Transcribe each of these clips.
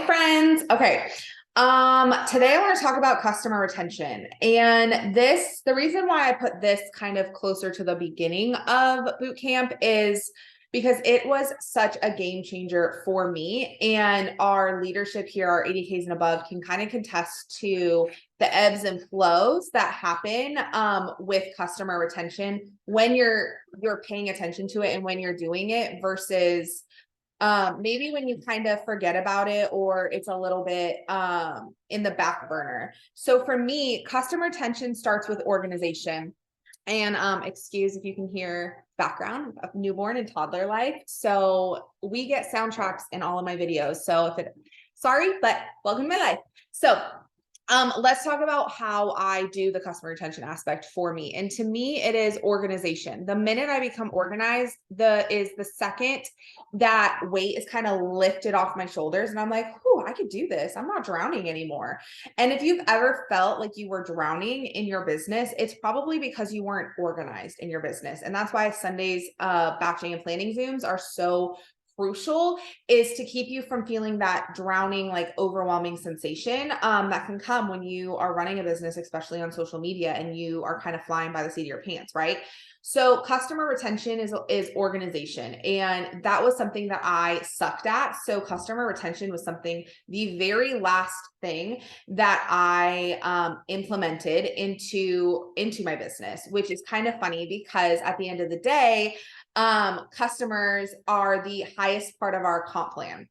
Hi, friends. Okay. Today I want to talk about customer retention. And the reason why I put this kind of closer to the beginning of boot camp is because it was such a game changer for me. And our leadership here, our 80Ks and above, can kind of contest to the ebbs and flows that happen with customer retention when you're paying attention to it and when you're doing it versus maybe when you kind of forget about it or it's a little bit in the back burner. So for me, customer retention starts with organization. And excuse if you can hear background of newborn and toddler life. So we get soundtracks in all of my videos. So sorry, but welcome to my life. So let's talk about how I do the customer retention aspect for me. And to me, it is organization. The minute I become organized, is the second that weight is kind of lifted off my shoulders. And I'm like, whew, I could do this. I'm not drowning anymore. And if you've ever felt like you were drowning in your business, it's probably because you weren't organized in your business. And that's why Sundays, batching and planning Zooms are so crucial, is to keep you from feeling that drowning, like overwhelming sensation that can come when you are running a business, especially on social media, and you are kind of flying by the seat of your pants, right? So customer retention is organization. And that was something that I sucked at. So customer retention was the very last thing that I implemented into my business, which is kind of funny because at the end of the day, customers are the highest part of our comp plan,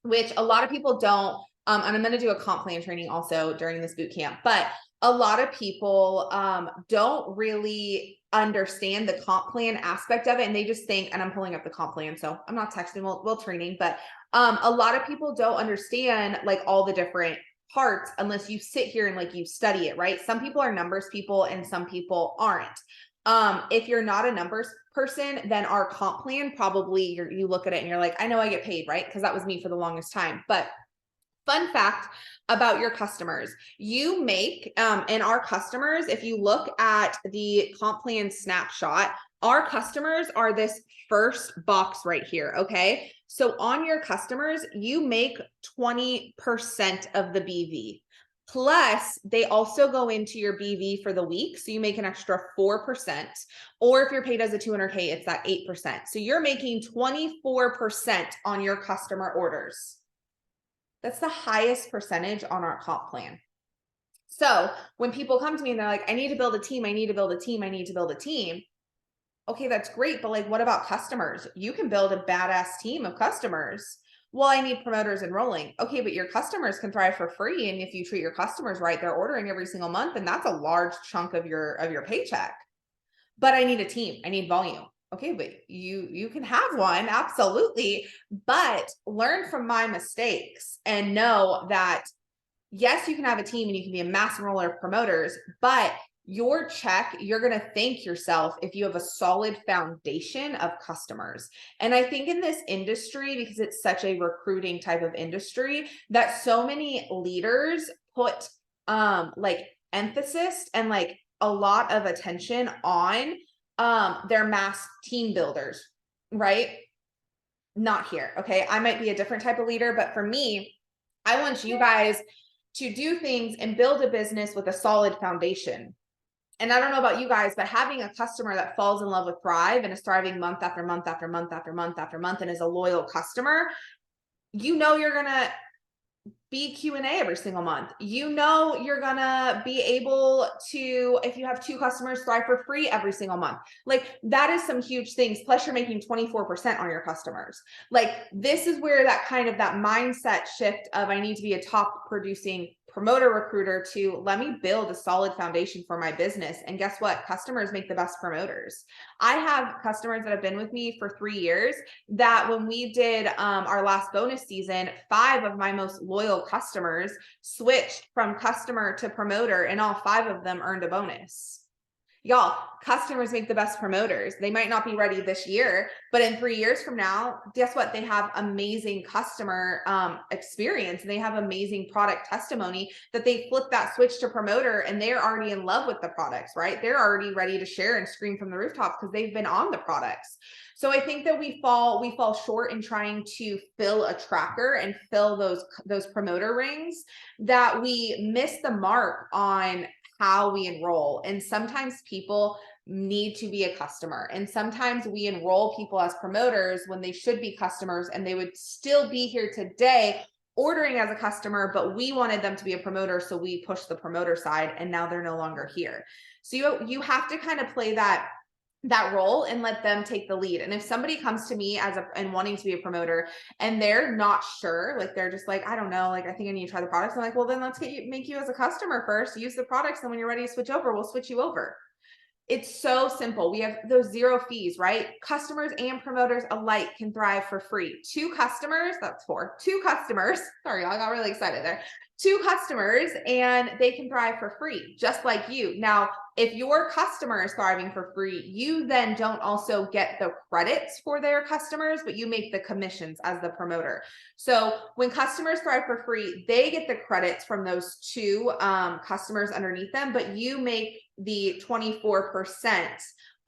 which a lot of people don't. And I'm going to do a comp plan training also during this boot camp, but a lot of people don't really understand the comp plan aspect of it. And they just think, and I'm pulling up the comp plan, so I'm not texting while training, but a lot of people don't understand like all the different parts unless you sit here and like you study it, right? Some people are numbers people and some people aren't. If you're not a numbers person, then our comp plan, probably you look at it and you're like, I know I get paid, right? Because that was me for the longest time. But fun fact about your customers, you make, and our customers, if you look at the comp plan snapshot, our customers are this first box right here, okay? So on your customers, you make 20% of the BV. Plus, they also go into your BV for the week. So you make an extra 4%. Or if you're paid as a 200K, it's that 8%. So you're making 24% on your customer orders. That's the highest percentage on our comp plan. So when people come to me and they're like, I need to build a team, I need to build a team, I need to build a team. Okay, that's great. But like, what about customers? You can build a badass team of customers. Well, I need promoters enrolling. Okay, but your customers can thrive for free. And if you treat your customers right, they're ordering every single month. And that's a large chunk of your paycheck. But I need a team. I need volume. Okay, but you can have one, absolutely. But learn from my mistakes and know that yes, you can have a team and you can be a mass enroller of promoters, but your check, you're going to thank yourself if you have a solid foundation of customers. And I think in this industry, because it's such a recruiting type of industry, that so many leaders put like emphasis and like a lot of attention on their mass team builders, right? Not here. Okay. I might be a different type of leader, but for me, I want you guys to do things and build a business with a solid foundation. And I don't know about you guys, but having a customer that falls in love with Thrive and is thriving month after month after month after month after month and is a loyal customer, you know you're going to be Q&A every single month. You know you're gonna be able to, if you have 2 customers, thrive for free every single month. Like that is some huge things. Plus you're making 24% on your customers. Like this is where that mindset shift of I need to be a top producing promoter recruiter to let me build a solid foundation for my business. And guess what? Customers make the best promoters. I have customers that have been with me for 3 years that when we did our last bonus season, 5 of my most loyal customers switched from customer to promoter and all 5 of them earned a bonus. Y'all, customers make the best promoters. They might not be ready this year, but in 3 years from now, guess what? They have amazing customer experience and they have amazing product testimony that they flip that switch to promoter and they're already in love with the products, right? They're already ready to share and scream from the rooftops because they've been on the products. So I think that we fall short in trying to fill a tracker and fill those promoter rings, that we miss the mark on how we enroll. And sometimes people need to be a customer. And sometimes we enroll people as promoters when they should be customers and they would still be here today ordering as a customer, but we wanted them to be a promoter. So we pushed the promoter side and now they're no longer here. So you have to kind of play that role and let them take the lead. And if somebody comes to me and wanting to be a promoter and they're not sure, like they're just like, I don't know, like I think I need to try the products. I'm like, well, then let's make you as a customer first, use the products. Then when you're ready to switch over, we'll switch you over. It's so simple. We have those 0 fees, right? Customers and promoters alike can thrive for free. 2 customers, that's 4, 2 customers. Sorry, I got really excited there. 2 customers and they can thrive for free, just like you. Now, if your customer is thriving for free, you then don't also get the credits for their customers, but you make the commissions as the promoter. So when customers thrive for free, they get the credits from those 2 customers underneath them, but you make the 24%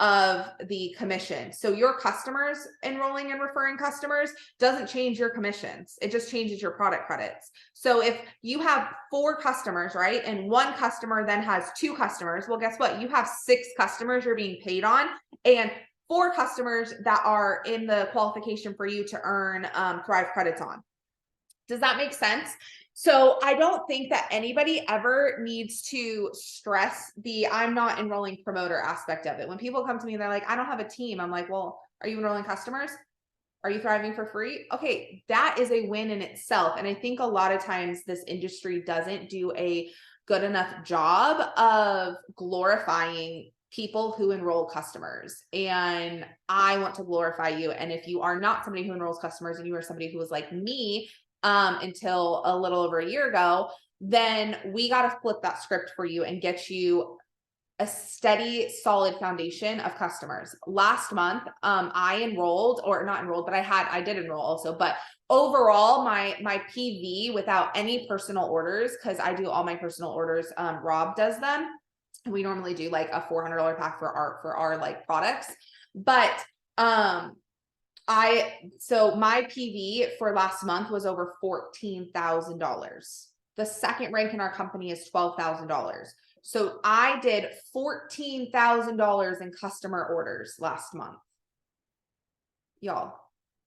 of the commission. So your customers enrolling and referring customers doesn't change your commissions. It just changes your product credits. So if you have 4 customers, right, and 1 customer then has 2 customers, well, guess what? You have 6 customers you're being paid on and 4 customers that are in the qualification for you to earn Thrive credits on. Does that make sense? So I don't think that anybody ever needs to stress the I'm not enrolling promoter aspect of it. When people come to me, they're like, I don't have a team. I'm like, well, are you enrolling customers? Are you thriving for free? Okay, that is a win in itself. And I think a lot of times this industry doesn't do a good enough job of glorifying people who enroll customers. And I want to glorify you. And if you are not somebody who enrolls customers and you are somebody who was like me, until a little over a year ago, then we got to flip that script for you and get you a steady, solid foundation of customers. Last month, I enrolled, or not enrolled, but I did enroll also, but overall my PV without any personal orders, because I do all my personal orders, Rob does them. We normally do like a $400 pack for our like products, but so my PV for last month was over $14,000. The second rank in our company is $12,000. So I did $14,000 in customer orders last month. Y'all,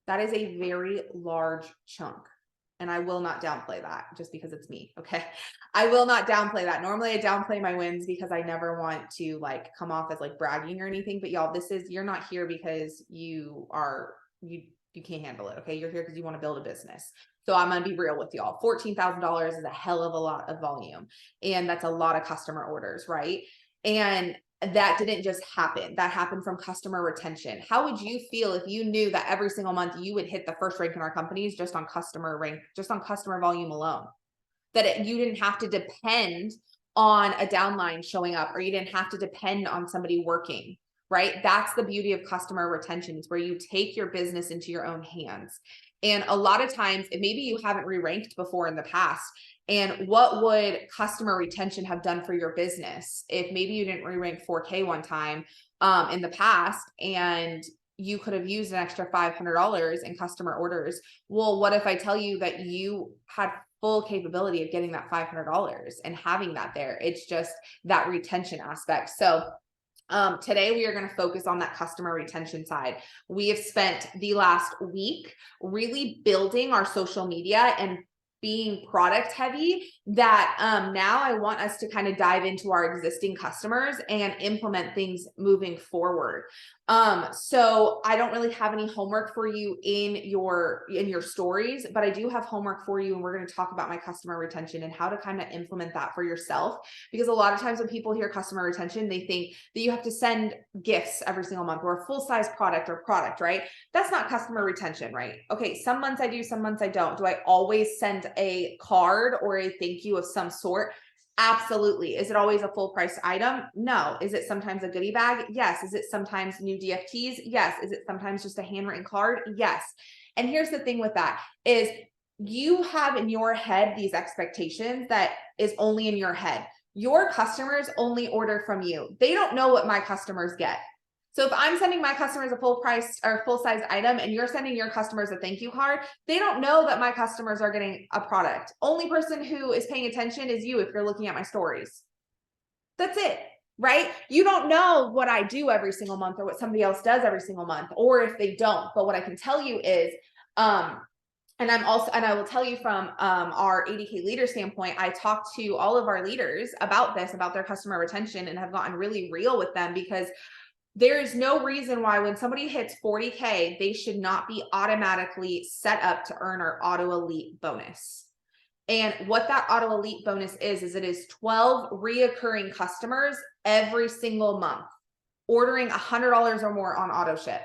that is a very large chunk. And I will not downplay that just because it's me. Okay. I will not downplay that. Normally I downplay my wins because I never want to like come off as like bragging or anything, but y'all, you're not here because you can't handle it. Okay. You're here because you want to build a business. So I'm going to be real with y'all. $14,000 is a hell of a lot of volume. And that's a lot of customer orders. Right. And that didn't just happen. That happened from customer retention. How would you feel if you knew that every single month you would hit the first rank in our companies just on customer volume alone? That you didn't have to depend on a downline showing up, or you didn't have to depend on somebody working, right? That's the beauty of customer retention. It's where you take your business into your own hands. And a lot of times, maybe you haven't re-ranked before in the past. And what would customer retention have done for your business if maybe you didn't re-rank 4K one time in the past, and you could have used an extra $500 in customer orders? Well, what if I tell you that you had full capability of getting that $500 and having that there? It's just that retention aspect. So today we are going to focus on that customer retention side. We have spent the last week really building our social media and being product heavy, that now I want us to kind of dive into our existing customers and implement things moving forward. So I don't really have any homework for you in your stories, but I do have homework for you, and we're going to talk about my customer retention and how to kind of implement that for yourself. Because a lot of times when people hear customer retention, they think that you have to send gifts every single month or a full-size product, right? That's not customer retention, right? Okay, some months I do, some months I don't. Do I always send a card or a thank you of some sort? Absolutely. Is it always a full price item? No. Is it sometimes a goodie bag? Yes. Is it sometimes new DFTs? Yes. Is it sometimes just a handwritten card? Yes. And here's the thing with that is you have in your head these expectations that is only in your head. Your customers only order from you. They don't know what my customers get. So if I'm sending my customers a full price or full size item and you're sending your customers a thank you card, they don't know that my customers are getting a product. Only person who is paying attention is you if you're looking at my stories. That's it, right? You don't know what I do every single month or what somebody else does every single month, or if they don't. But what I can tell you is, and I will tell you from our 80K leader standpoint, I talked to all of our leaders about this, about their customer retention, and have gotten really real with them because there is no reason why when somebody hits 40K, they should not be automatically set up to earn our Auto Elite bonus. And what that Auto Elite bonus is it is 12 reoccurring customers every single month ordering $100 or more on auto ship.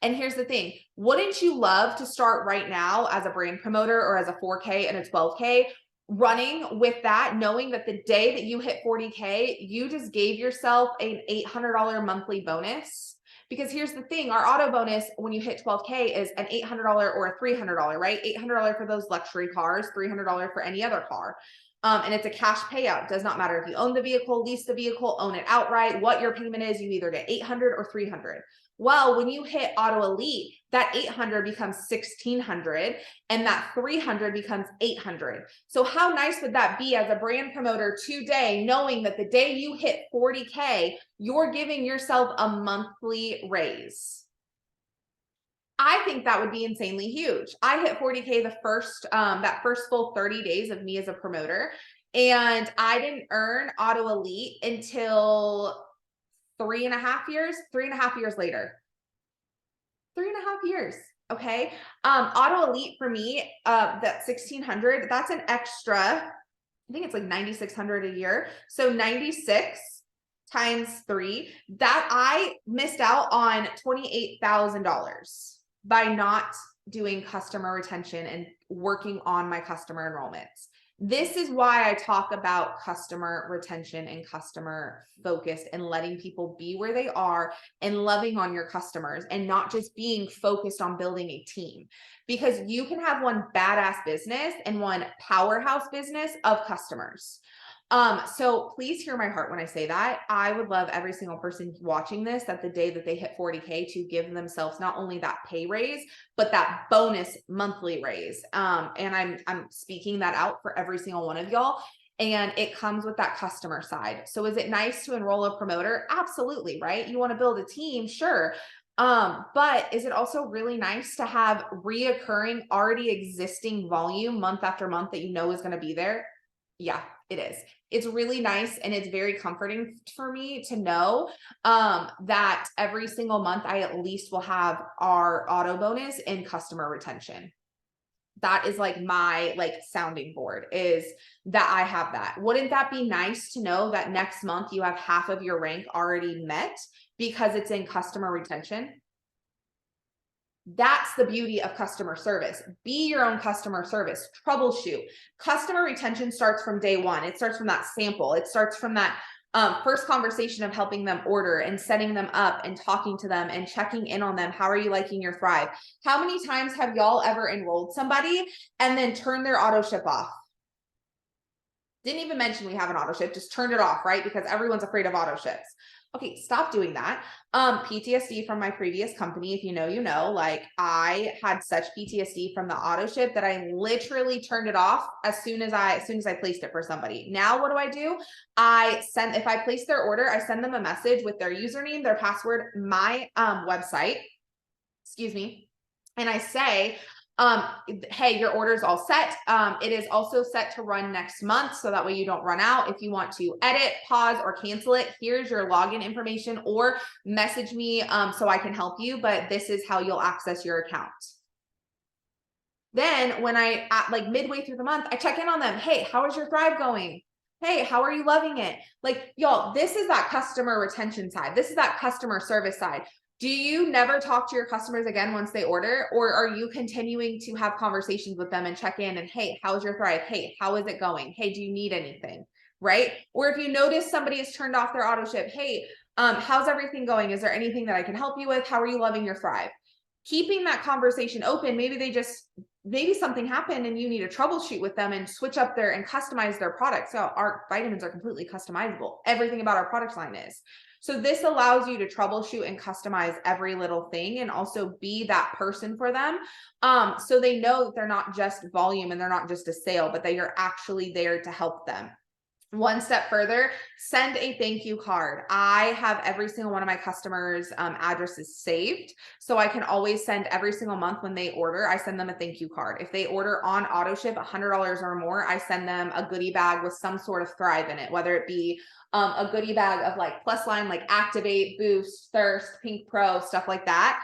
And here's the thing, wouldn't you love to start right now as a brand promoter or as a 4K and a 12K running with that, knowing that the day that you hit 40K, you just gave yourself an $800 monthly bonus? Because here's the thing, our auto bonus when you hit 12K is an $800 or a $300, right? $800 for those luxury cars, $300 for any other car. And it's a cash payout. Does not matter if you own the vehicle, lease the vehicle, own it outright, what your payment is, you either get 800 or 300. Well, when you hit Auto Elite, that 800 becomes 1600 and that 300 becomes 800. So how nice would that be as a brand promoter today, knowing that the day you hit 40K, you're giving yourself a monthly raise? I think that would be insanely huge. I hit 40K the first, that first full 30 days of me as a promoter, and I didn't earn Auto Elite until 3.5 years later. 3.5 years. Okay. Auto Elite for me, that 1600, that's an extra, I think it's like 9,600 a year. So 96 times 3, that I missed out on $28,000 by not doing customer retention and working on my customer enrollments. This is why I talk about customer retention and customer focused and letting people be where they are and loving on your customers and not just being focused on building a team, because you can have one badass business and one powerhouse business of customers. So please hear my heart when I say that. I would love every single person watching this that the day that they hit 40K to give themselves not only that pay raise, but that bonus monthly raise. And I'm speaking that out for every single one of y'all. And it comes with that customer side. So is it nice to enroll a promoter? Absolutely, right? You want to build a team, sure. But is it also really nice to have reoccurring, already existing volume month after month that you know is going to be there? Yeah, it is. It's really nice and it's very comforting for me to know that every single month I at least will have our auto bonus and customer retention. That is like my sounding board, is that I have that. Wouldn't that be nice to know that next month you have half of your rank already met because it's in customer retention? That's the beauty of customer service. Be your own customer service, troubleshoot. Customer retention starts from day one. It starts from that sample. It starts from that first conversation of helping them order and setting them up and talking to them and checking in on them. How are you liking your Thrive? How many times have y'all ever enrolled somebody and then turned their auto ship off? Didn't even mention we have an auto ship, just turned it off, right? Because everyone's afraid of auto ships. Okay, stop doing that. PTSD from my previous company, if you know, you know, like I had such PTSD from the auto ship that I literally turned it off as soon as I placed it for somebody. Now what do? If I place their order, I send them a message with their username, their password, my website, excuse me, and I say, hey, your order is all set. It is also set to run next month, so that way you don't run out. If you want to edit, pause, or cancel it, here's your login information, or message me so I can help you, but this is how you'll access your account. Then when like midway through the month, I check in on them. Hey, how is your Thrive going? Hey, how are you loving it? Like, y'all, this is that customer retention side. This is that customer service side. Do you never talk to your customers again once they order, or are you continuing to have conversations with them and check in and, hey, how's your Thrive? Hey, how is it going? Hey, do you need anything? right? Or if you notice somebody has turned off their auto ship, hey, how's everything going? Is there anything that I can help you with? How are you loving your Thrive? Keeping that conversation open. Maybe something happened and you need to troubleshoot with them and switch up and customize their product. So our vitamins are completely customizable. Everything about our product line is. So this allows you to troubleshoot and customize every little thing and also be that person for them. So they know that they're not just volume and they're not just a sale, but that you're actually there to help them. One step further, send a thank you card. I have every single one of my customers' addresses saved. So I can always send every single month when they order, I send them a thank you card. If they order on auto ship $100 or more, I send them a goodie bag with some sort of Thrive in it, whether it be a goodie bag of like Plus Line, like Activate, Boost, Thirst, Pink Pro, stuff like that.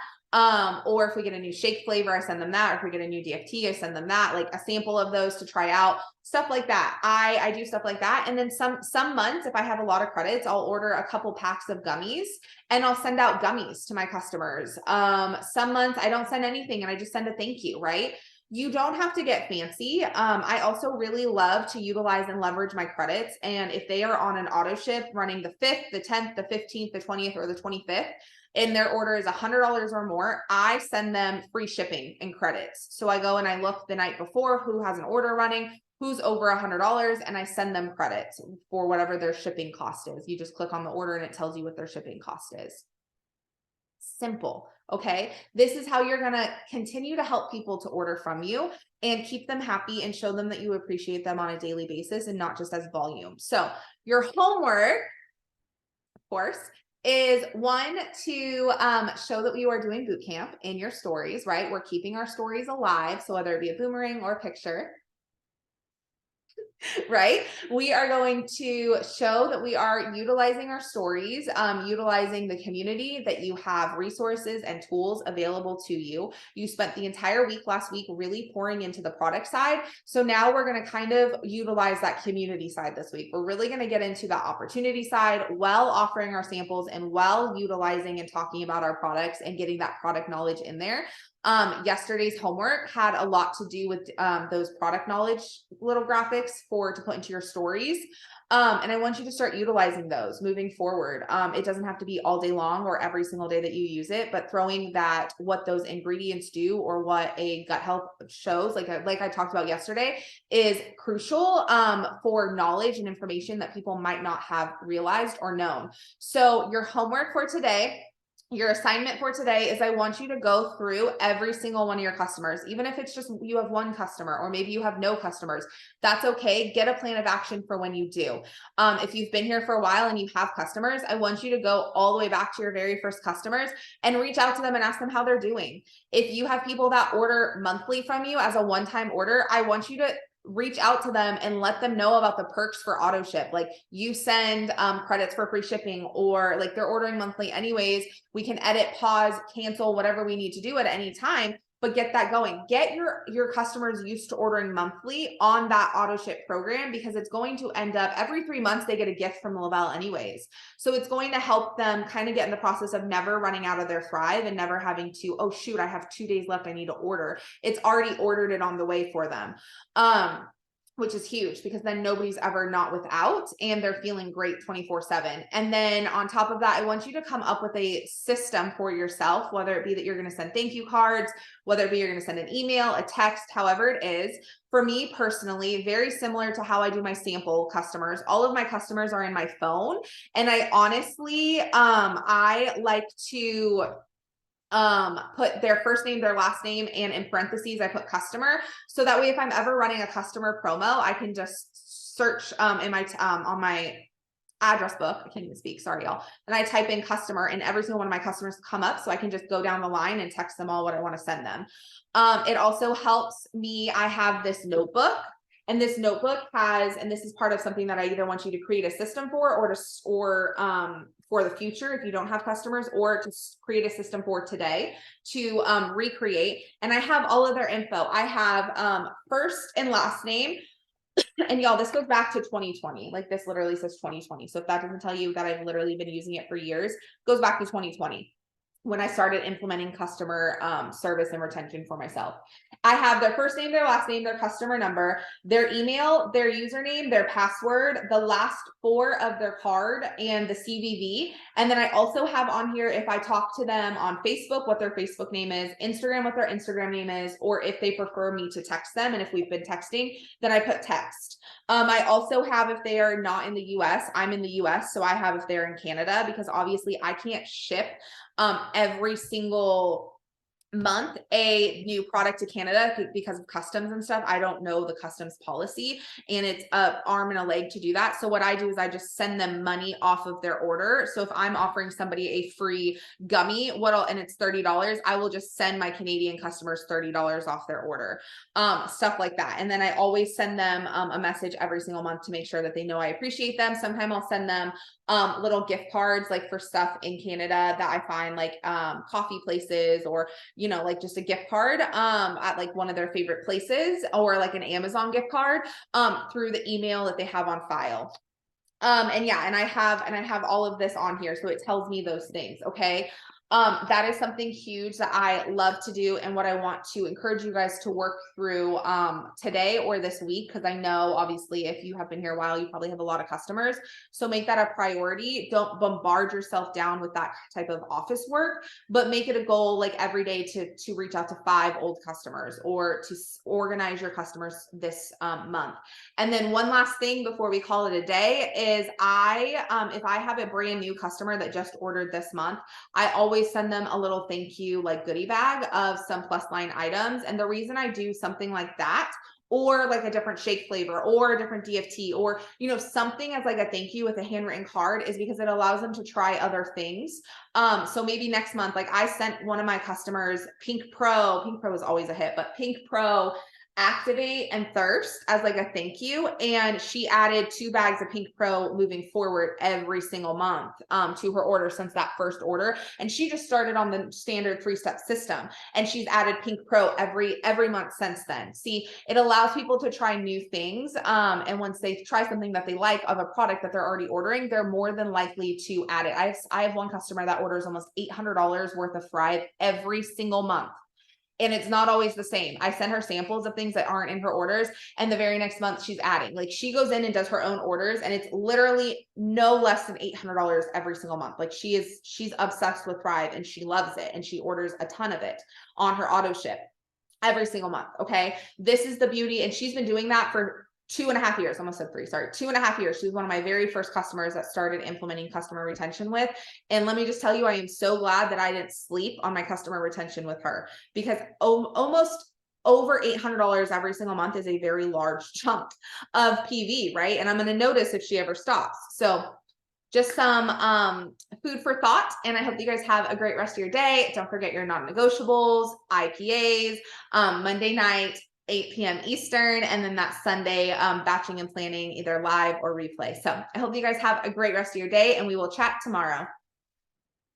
Or if we get a new shake flavor, I send them that. Or if we get a new DFT, I send them that, like a sample of those to try out, stuff like that. I do stuff like that. And then some months, if I have a lot of credits, I'll order a couple packs of gummies and I'll send out gummies to my customers. Some months I don't send anything and I just send a thank you, right? You don't have to get fancy. I also really love to utilize and leverage my credits. And if they are on an auto ship running the 5th, the 10th, the 15th, the 20th, or the 25th, and their order is $100 or more, I send them free shipping and credits. So I go and I look the night before who has an order running, who's over $100, and I send them credits for whatever their shipping cost is. You just click on the order and it tells you what their shipping cost is. Simple. Okay. This is how you're going to continue to help people to order from you and keep them happy and show them that you appreciate them on a daily basis and not just as volume. So your homework, of course, is one, to show that we are doing boot camp in your stories, right? We're keeping our stories alive. So whether it be a boomerang or a picture, right? We are going to show that we are utilizing our stories, utilizing the community, that you have resources and tools available to you. You spent the entire week last week really pouring into the product side. So now we're going to kind of utilize that community side this week. We're really going to get into that opportunity side while offering our samples and while utilizing and talking about our products and getting that product knowledge in there. Yesterday's homework had a lot to do with those product knowledge little graphics to put into your stories. And I want you to start utilizing those moving forward. It doesn't have to be all day long or every single day that you use it, but throwing that, what those ingredients do or what a gut health shows, like I talked about yesterday, is crucial for knowledge and information that people might not have realized or known. So your homework for today, your assignment for today, is I want you to go through every single one of your customers, even if it's just you have one customer or maybe you have no customers. That's okay. Get a plan of action for when you do. If you've been here for a while and you have customers, I want you to go all the way back to your very first customers and reach out to them and ask them how they're doing. If you have people that order monthly from you as a one-time order, I want you to reach out to them and let them know about the perks for auto ship. Like you send credits for free shipping, or like they're ordering monthly anyways, we can edit, pause, cancel, whatever we need to do at any time, but get that going. Get your customers used to ordering monthly on that auto ship program, because it's going to end up every 3 months they get a gift from Le-Vel anyways. So it's going to help them kind of get in the process of never running out of their Thrive and never having to, oh shoot, I have 2 days left, I need to order. It's already ordered it on the way for them. Which is huge, because then nobody's ever not without and they're feeling great 24/7. And then on top of that, I want you to come up with a system for yourself, whether it be that you're going to send thank you cards, whether it be you're going to send an email, a text, however it is. For me personally, very similar to how I do my sample customers, all of my customers are in my phone. And I honestly, I like to put their first name, their last name, and in parentheses, I put customer. So that way, if I'm ever running a customer promo, I can just search in my, on my address book. I can't even speak, sorry, y'all. And I type in customer and every single one of my customers come up. So I can just go down the line and text them all what I want to send them. It also helps me. I have this notebook. And this notebook has, and this is part of something that I either want you to create a system for, or for the future, if you don't have customers, or to create a system for today to recreate. And I have all of their info. I have first and last name. And y'all, this goes back to 2020. Like this literally says 2020. So if that doesn't tell you that I've literally been using it for years, it goes back to 2020. When I started implementing customer service and retention for myself. I have their first name, their last name, their customer number, their email, their username, their password, the last 4 of their card, and the CVV. And then I also have on here, if I talk to them on Facebook, what their Facebook name is, Instagram, what their Instagram name is, or if they prefer me to text them. And if we've been texting, then I put text. I also have, if they are not in the US, I'm in the US. So I have if they're in Canada, because obviously I can't ship every single month a new product to Canada because of customs and stuff. I don't know the customs policy, and it's an arm and a leg to do that. So what I do is I just send them money off of their order. So if I'm offering somebody a free gummy, and it's $30, I will just send my Canadian customers $30 off their order, stuff like that. And then I always send them a message every single month to make sure that they know I appreciate them. Sometimes I'll send them little gift cards, like for stuff in Canada that I find, like coffee places, or like just a gift card at like one of their favorite places, or like an Amazon gift card through the email that they have on file. And yeah, and I have all of this on here, so it tells me those things. Okay. That is something huge that I love to do, and what I want to encourage you guys to work through today or this week, because I know obviously if you have been here a while, you probably have a lot of customers. So make that a priority. Don't bombard yourself down with that type of office work, but make it a goal, like every day, to reach out to 5 old customers, or to organize your customers this month. And then one last thing before we call it a day is if I have a brand new customer that just ordered this month, I always send them a little thank you, like goodie bag of some Plus line items. And the reason I do something like that, or like a different shake flavor, or a different DFT, or something as like a thank you with a handwritten card, is because it allows them to try other things. So maybe next month, like I sent one of my customers Pink Pro is always a hit, but Pink Pro Activate and Thirst as like a thank you, and she added 2 bags of Pink Pro moving forward every single month to her order since that first order. And she just started on the standard 3-step system, and she's added Pink Pro every month since then. See, it allows people to try new things, and once they try something that they like of a product that they're already ordering, they're more than likely to add it. I have one customer that orders almost $800 worth of Thrive every single month. And it's not always the same. I send her samples of things that aren't in her orders, and the very next month she's adding. Like, she goes in and does her own orders, and it's literally no less than $800 every single month. Like, she's obsessed with Thrive, and she loves it, and she orders a ton of it on her auto ship every single month. Okay. This is the beauty. And she's been doing that for 2.5 years, almost said 3, sorry, 2.5 years. She was one of my very first customers that started implementing customer retention with. And let me just tell you, I am so glad that I didn't sleep on my customer retention with her, because almost over $800 every single month is a very large chunk of PV, right? And I'm going to notice if she ever stops. So just some food for thought, and I hope you guys have a great rest of your day. Don't forget your non-negotiables, IPAs, Monday night, 8 p.m. Eastern, and then that Sunday batching and planning, either live or replay. So I hope you guys have a great rest of your day, and we will chat tomorrow.